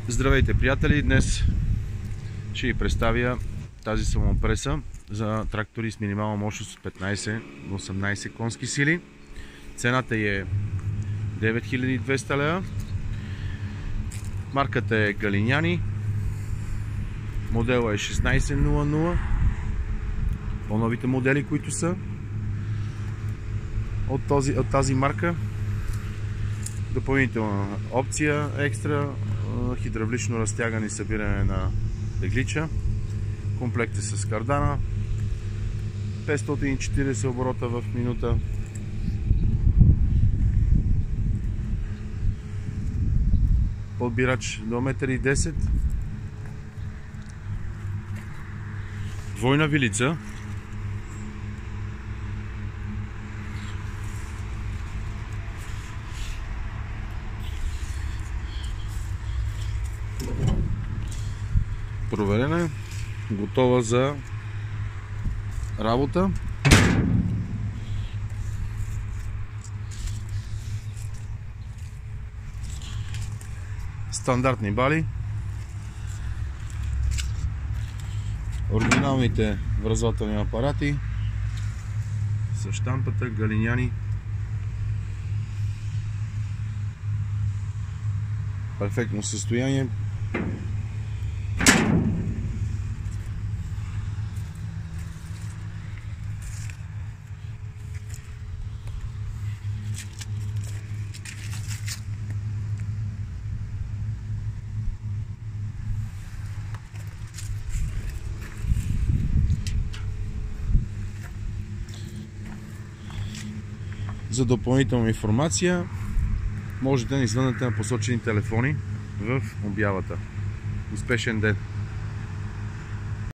Здравейте, приятели! Днес ще ви представя тази самопреса за трактори с минимална мощност 15 до 18 конски сили. Цената е 9200 лева. Марката е Галиняни. Модела е 1600. По-новите модели, които са от тази марка. Допълнителна опция екстра, хидравлично разтягане и събиране на теглича. Комплект е с кардана, 540 оборота в минута. Подбирач до 1,10 м. Двойна вилица. Проверена, готова за работа. Стандартни бали. Оригиналните връзвателни апарати с щампата Галиняни. Перфектно състояние. За допълнителна информация можете да ни звънете на посочени телефони в обявата. Успешен ден!